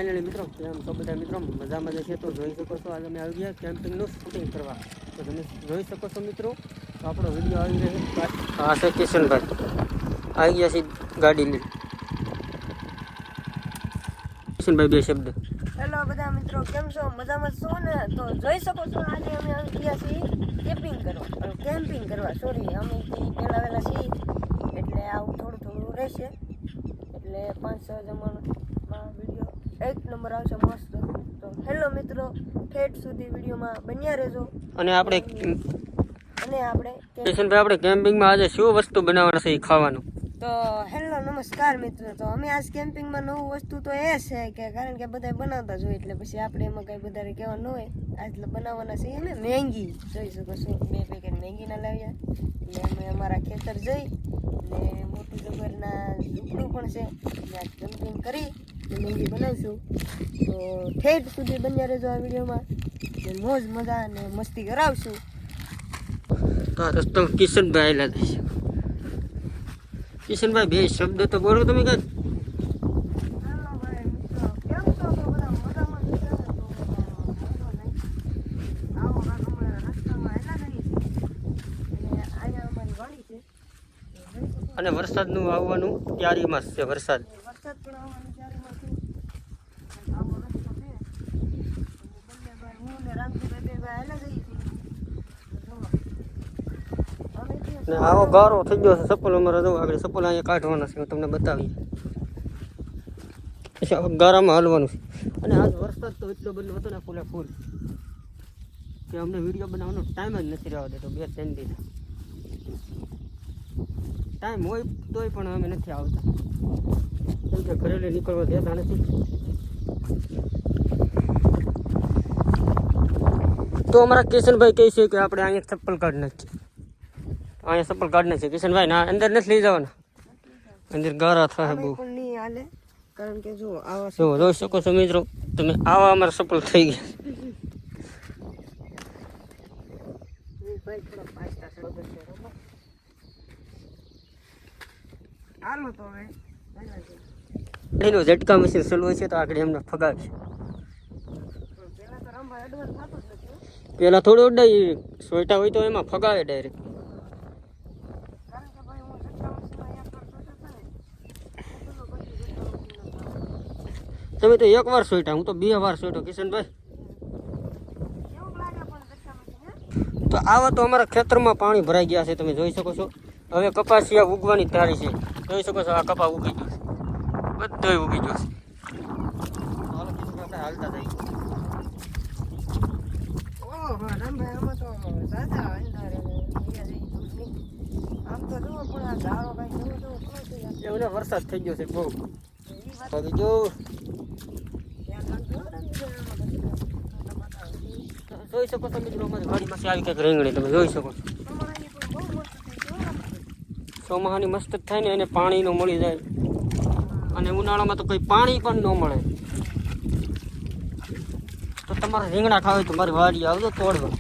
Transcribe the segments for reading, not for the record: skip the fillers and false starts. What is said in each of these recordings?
Finally મિત્રો કેમ છો બધા મિત્રો મજામાં છે તો જોઈ શકો છો આજે અમે આવી ગયા કેમ્પિંગનું શૂટિંગ કરવા તો તમે જોઈ શકો છો મિત્રો તો આપણો વિડીયો આવી રહ્યો હા છે કિશનભાઈ આવી ગયા છે ગાડી લઈ કિશનભાઈ બે શબ્દ હેલો બધા મિત્રો કેમ છો મજામાં છો ને તો જોઈ શકો છો આજે અમે આવી ગયા છીએ કેમ્પિંગ કરવા સોરી અમે પહેલા વહેલા છીએ એટલે આવું થોડું રહેશે એટલે 5-6 જમામાં વિડીયો એક નંબર આવશે મસ્ત તો હેલો મિત્રો ઠેઠ સુધી વિડીયોમાં બન્યા રહેજો અને આપણે કિશનભાઈ આપણે કેમ્પિંગમાં આજે શું વસ્તુ બનાવવાના છે ખાવાનું તો હેલો નમસ્કાર મિત્રો તો અમે આજ કેમ્પિંગમાં નવું વસ્તુ તો એ છે કે કારણ કે બધા બનાવતા જ હોય એટલે પછી આપણે એમાં કંઈ વધારે કહેવાનું ન હોય આજ બનાવવાના છે અમે મેંગી જોઈ શકો છો 2 પેકેટ મેંગીના લાવ્યા એટલે અમે અમારા ખેતર જઈ ને મોટી જબરના ઝૂંપડું પણ છે એટલે આજ કેમ્પિંગ કરી મેંગી બનાવશું તો ઠેઠ સુધી બન્યા રહેજો આ વિડીયોમાં ને મોજ મજા અને મસ્તી કરાવશું તો આ રસ્તો કિશનભાઈ આવેલા છે કિશનભાઈ બે શબ્દ તો બોલો તમે કઈ અને વરસાદનું આવવાનું તૈયારીમાં છે વરસાદ પણ આવવાની તૈયારીમાં ને આવો ગારો થઈ ગયો છે સપોલ અમારે જવું આગળ સપોલ અહીંયા કાઢવાના છે હું તમને બતાવી પછી ગારામાં હાલવાનું છે અને આજ વરસાદ તો એટલો બધો હતો ને ફૂલ કે અમને વિડીયો બનાવવાનો ટાઈમ જ નથી રહેવા દેતો 2-3 દિવસ ટાઈમ હોય તોય પણ અમે નથી આવતા કેમ કે ઘરેલે નીકળવા દેતા નથી તો અમારા કિશનભાઈ કહે છે કે આપણે અહીંયા ચપ્પલ કાઢી નાખીએ અહીંયા ચપ્પલ કાઢી નાખીએ કિશનભાઈ ના અંદર નથી લઈ જવાના અંદર ગારા થાય બહુ પણ નહીં હાલે કારણ કે જો આવા જો જોઈ શકો છો મિત્રો તમે આવા અમારા ચપ્પલ થઈ ગયા હાલો તો હવે એનો ઝટકા મશીન ચલવું છે તો આગળ એમને ફગાવશે પેલા થોડું ઉડાય સોયટા હોય તો એમાં ફગાવે ડાયરેક્ટ તમે તો 1 વાર સોયટા હું તો 2 વાર સોયટો કિશનભાઈ તો આવા તો અમારા ખેતરમાં પાણી ભરાઈ ગયા છે તમે જોઈ શકો છો હવે કપાસિયા ઉગવાની તારી છે જોઈ શકો છો આ કપા ઉગી ગયો છે બધો ઉગી ગયો છે હાલો કિશનભાઈ આપણે હાલતા જઈએ એમને વરસાદ થઈ ગયો છે બહુ જો જોઈ શકો છો મિત્રો અમારી ગાડીમાં આવી કંઈક રીંગણી તમે જોઈ શકો છો ચોમાહાની મસ્ત જ થાય ને એને પાણી ન મળી જાય અને ઉનાળામાં તો કંઈ પાણી પણ ન મળે તો તમારે રીંગણા ખાવા તો મારી વાડી આવજો તોડવા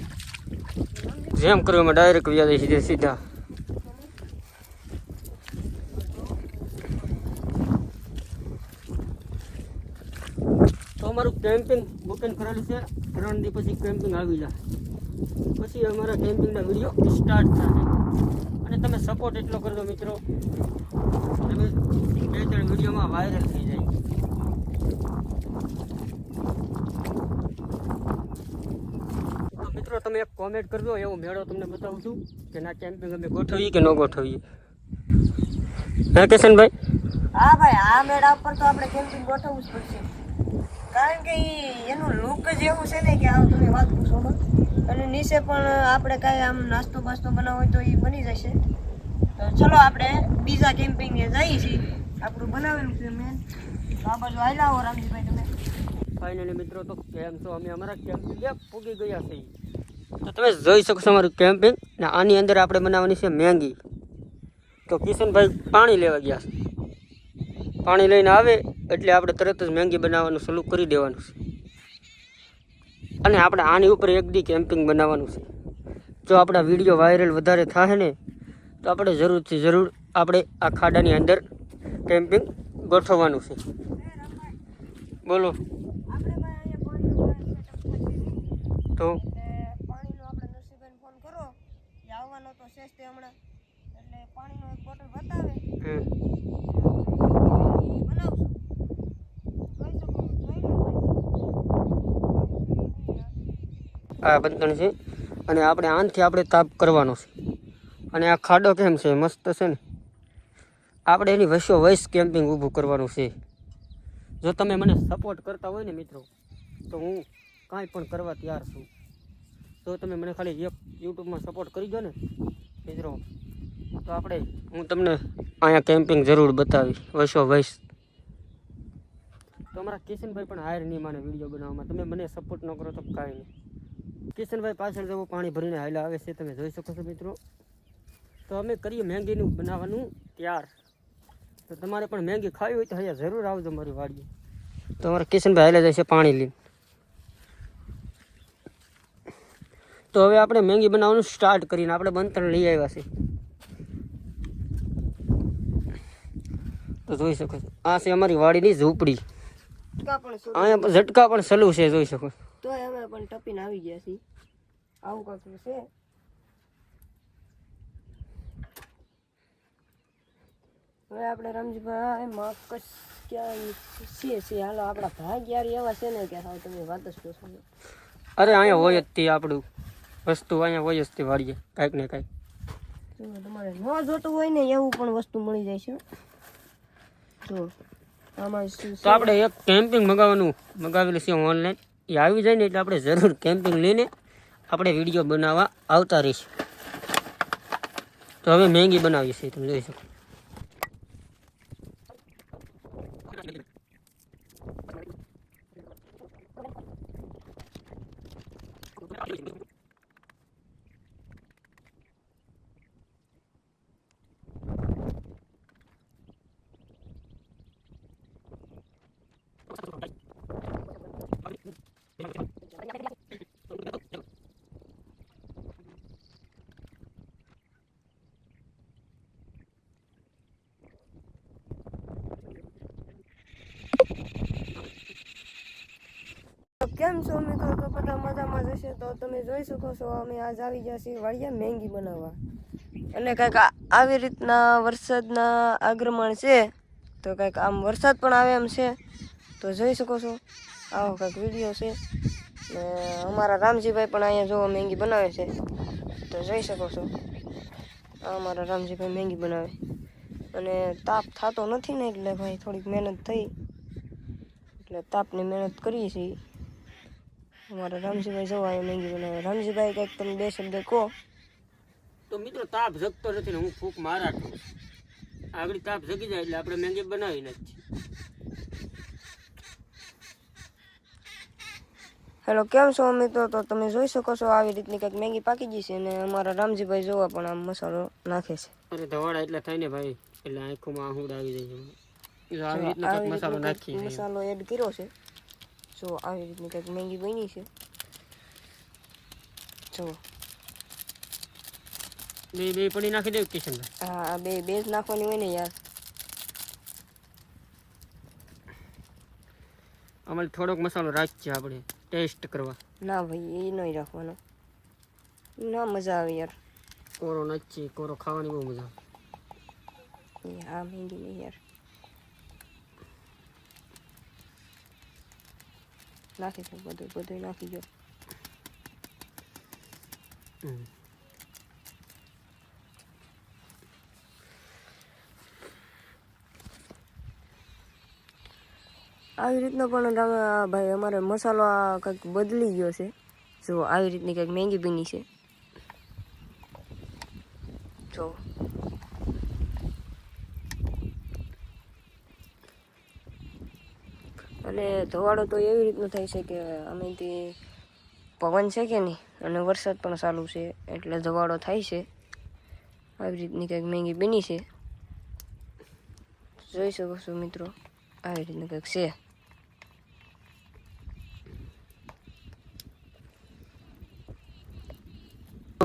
જેમ કર્યું એમાં ડાયરેક્ટ વ્યાજ સીધા તો અમારું કેમ્પિંગ બુકિંગ કરેલું છે 3 દિવસ પછી કેમ્પિંગ આવી જાય પછી અમારા કેમ્પિંગના વિડીયો સ્ટાર્ટ થાય અને તમે સપોર્ટ એટલો કરજો મિત્રો તમે 2-3 વિડીયોમાં વાયરલ થઈ જાય તો મિત્રો તમે એક કોમેન્ટ કરજો એવો મેળો તમને બતાવું છું કે ના કેમ્પિંગ અમે ગોઠવીએ કે ન ગોઠવીએ હા કિશનભાઈ હા ભાઈ આ મેળા ઉપર તો આપણે કેમ્પિંગ ગોઠવવું જ પડશે કારણ કે એનું લુક જ એવું છે ને કે આવું તમે વાત પૂછો અને નીચે પણ આપણે કાંઈ આમ નાસ્તો બાસ્તો બનાવવો હોય તો એ બની જશે તો ચલો આપણે બીજા કેમ્પિંગે જઈએ છીએ આપણું બનાવેલું છે મેન આ બાજુ આવેલા હો રામજીભાઈ તમે ફાઇનલી મિત્રો તો કેમ છો અમે અમારા કેમ્પિંગ પૂગી ગયા છીએ તો તમે જોઈ શકો છો અમારું કેમ્પિંગ ને આની અંદર આપણે બનાવવાની છે મેંગી તો કિશનભાઈ પાણી લેવા ગયા છે પાણી લઈને આવે એટલે આપણે તરત જ મેંગી બનાવવાનું શરૂ કરી દેવાનું છે અને આપણે આની ઉપર એક દી કેમ્પિંગ બનાવવાનું છે જો આપણા વિડીયો વાયરલ વધારે થાય ને તો આપણે જરૂરથી જરૂર આપણે આ ખાડાની અંદર કેમ્પિંગ ગોઠવવાનું છે બોલો. આપણે ભાઈ અહીંયા પાણીનું સેટઅપ છે તો એટલે પાણીનો આપણે નરસિંહભાઈને ફોન કરો એ આવવાનો તો છે જ તે હમણાં એટલે પાણીનો એક બોટલ બતાવે હમ. બનાવશું જોઈ શકો જોઈ લો આ બંધણ છે અને આપણે આનથી આપણે તાપ કરવાનો છે. અને આ ખાડો કેમ છે, મસ્ત છે ને. આપણે એની વચ્ચો વૈસ કેમ્પિંગ ઊભું કરવાનું છે. જો તમે મને સપોર્ટ કરતા હોય ને મિત્રો, તો હું કાંઈ પણ કરવા તૈયાર છું. તો તમે મને ખાલી એક યુટ્યુબમાં સપોર્ટ કરી દો ને મિત્રો, તો હું તમને અહીંયા કેમ્પિંગ જરૂર બતાવી વૈસો વૈસ. તો અમારા કિશનભાઈ પણ હાયર નહીં માને વિડીયો બનાવવામાં. તમે મને સપોર્ટ ન કરો તો કાંઈ નહીં. કિશનભાઈ પાછળ જવું પાણી ભરીને હાલ્યા આવે છે, તમે જોઈ શકો છો મિત્રો. તો અમે કરીએ મેંગીનું બનાવવાનું તૈયાર. તો તમારે પણ મેંગી ખાવી હોય તો અહીંયા જરૂર આવજો મારી વાડીએ. તો અમારા કિશનભાઈ હાલ્યા જાય છે પાણી લઈને. તો હવે આપણે મેંગી બનાવવાનું સ્ટાર્ટ કરીને આપણે બંતણ લઈ આવ્યા છે. તો જોઈ શકો છો આ છે અમારી વાડીની ઝૂંપડી. અહીંયા ઝટકા પણ સલું છે, જોઈ શકો છો. તો અમે પણ ટપીને આવી ગયા છીએ. આવું કાંઈક છે. હવે આપણે રમજીભાઈ માકસ ક્યાં છીએ હાલો આપણા ભાગ યાર એવા છે ને કે હા તમે વાત જ પૂછો. અરે અહીંયા હોય જ તે આપણું વસ્તુ, અહીંયા હોય જ તે વાડીએ કાંઈક ને કાંઈક. તમારે ન જોતું હોય ને એવું પણ વસ્તુ મળી જાય છે. જો આમાં શું તો આપણે એક કેમ્પિંગ મગાવેલું છે ઓનલાઈન. એ આવી જાય ને એટલે આપણે જરૂર કેમ્પિંગ લઈને આપણે વિડીયો બનાવવા આવતા રહીશું. તો હવે મેંગી બનાવીએ છીએ, તમે જોઈ શકો. કેમ છો મિત્રો? તો બધા મજામાં જશે. તો તમે જોઈ શકો છો અમે આજ આવી ગયા છીએ વાડિયા મેંગી બનાવવા. અને કંઈક આવી રીતના વરસાદના આગમન છે, તો કંઈક આમ વરસાદ પણ આવે એમ છે. તો જોઈ શકો છો આવો કંઈક વિડીયો છે. ને અમારા રામજીભાઈ પણ અહીંયા જોવો મેંગી બનાવે છે, તો જોઈ શકો છો. આ અમારા રામજીભાઈ મેંગી બનાવે. અને તાપ થતો નથી ને એટલે ભાઈ થોડીક મહેનત થઈ, એટલે તાપની મહેનત કરીએ છીએ. અમારા રામજીભાઈ જોવા અહીંયા મેંગી બનાવે. રામજીભાઈ કંઈક તમે બે શબ્દ કહો. તો મિત્રો તાપ જગતો નથી ને હું ફૂંક મારા આગળ તાપ જગી જાય એટલે આપણે મેંગી બનાવી નાખીએ. હેલો, કેમ છો મિત્રો? તો તમે જોઈ શકો છો આવી રીતની કંઈક મેંગી પાકી ગઈ છે. અને અમારા રામજીભાઈ જોવા પણ આમ મસાલો નાખે છે. અરે ધવાડા એટલે થાય ને ભાઈ, એટલે આંખોમાં આહુડ આવી જાય છે. આવી રીતના કંઈક મસાલો નાખી મસાલો એડ કર્યો છે. જો આવી રીતની કંઈક મેંગી બની છે. જો બે પડી નાખી દેવું કિશનભાઈ. હા, બે જ નાખવાની હોય ને યાર. અમારે થોડોક મસાલો રાખીએ આપણે ટેસ્ટ કરવા. ના ભાઈ, એ નહીં રાખવાનો, ના મજા આવે યાર. કોરો નાખીએ, કોરો ખાવાની બહુ મજા આવે. હા મેંગી નહીં યાર. નાખી દો બધું નાખી દો. આવી રીતનો પણ ભાઈ અમારે મસાલો કંઈક બદલી ગયો છે. જો આવી રીતની કંઈક મેંગી બની છે. જો અને ધોવાડો તો એવી રીતનું થાય છે કે અમેથી પવન છે કે નહીં, અને વરસાદ પણ ચાલુ છે એટલે ધોવાડો થાય છે. આવી રીતની કંઈક મેંગી બની છે, જોઈ શકો છો મિત્રો. આવી રીતનું કંઈક છે.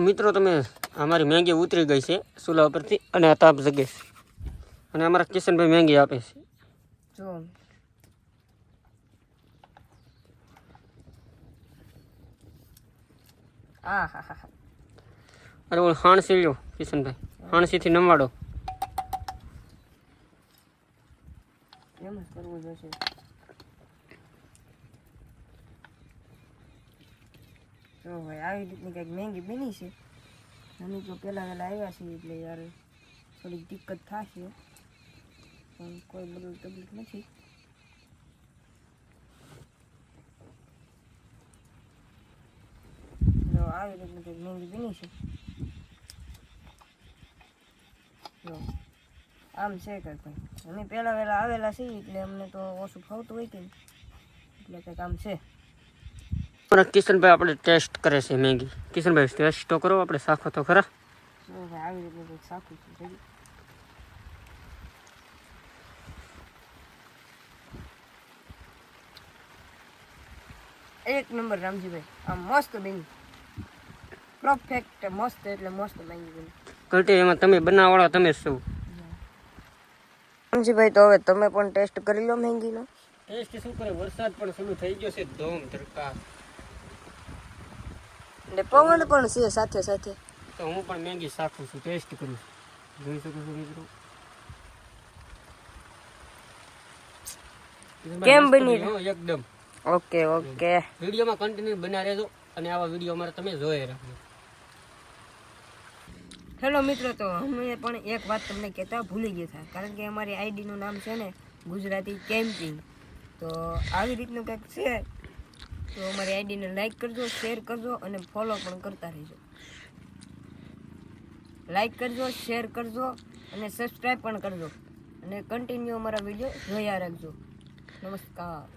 મિત્રો તમે અમારી મેંગી ઉતરી ગઈ છે ચૂલા ઉપરથી અને આ તાપ જગે છે. અને અમારા કિશનભાઈ મેંગી આપે છે. જો હા હા હા અરે ઓલો હાણસી લ્યો કિશનભાઈ, હાણસીથી નમવાડો. એમ જ કરવું જોઈશે. તો ભાઈ આવી રીતની કંઈક મહેંગી બની છે. અમે તો પહેલાં વહેલા આવ્યા છીએ એટલે યાર થોડીક દિક્કત થશે, પણ કોઈ બધું તકલીફ નથી. તો આવી રીતની કંઈક મહેંગી બની છે. જો આમ છે કંઈક ભાઈ, અમે પહેલાં વહેલા આવેલા છીએ એટલે અમને તો ઓછું ફાવતું હોય કે નહીં, એટલે કંઈક આમ છે. કિશનભાઈ આપણે ટેસ્ટ કરે છે મેગી. કિશનભાઈ ટેસ્ટ તો કરો, આપણે શાખો તો ખરા. ભાઈ આવી રીતનું કંઈક સાખું છે. એક નંબર રામજીભાઈ, આમ મસ્ત બની, પરફેક્ટ મસ્ત, એટલે મસ્ત બની ગઈ. કલ્ટી એમાં તમે બનાવવાળા તમે શું? રામજીભાઈ તો હવે તમે પણ ટેસ્ટ કરી લો મેંગીનો. ટેસ્ટ શું કરે, વરસાદ પણ શરૂ થઈ ગયો છે, ધોમ ધડકા, એટલે પવન પણ છે સાથે સાથે. તો હું પણ મેગી શાખું છું, ટેસ્ટ કરું છું. જોઈ શકો છો મિત્રો. કેમ બની? એકદમ ઓકે ઓકે. વિડીયોમાં કન્ટિન્યુ બના રહેજો અને આવા વિડીયો અમારે તમે જોઈ રાખજો. હેલો મિત્રો, તો અમે પણ એક વાત તમને કહેતા ભૂલી ગયા હતા, કારણ કે અમારી આઈડીનું નામ છે ને ગુજરાતી કેમ્પિંગ. તો આવી રીતનું કંઈક છે, તો અમારી આઈડીને લાઈક કરજો, શેર કરજો અને ફોલો પણ કરતા રહેજો. લાઈક કરજો, શેર કરજો અને સબસ્ક્રાઈબ પણ કરજો અને કન્ટિન્યુ અમારા વિડીયો જોયા રાખજો. નમસ્કાર.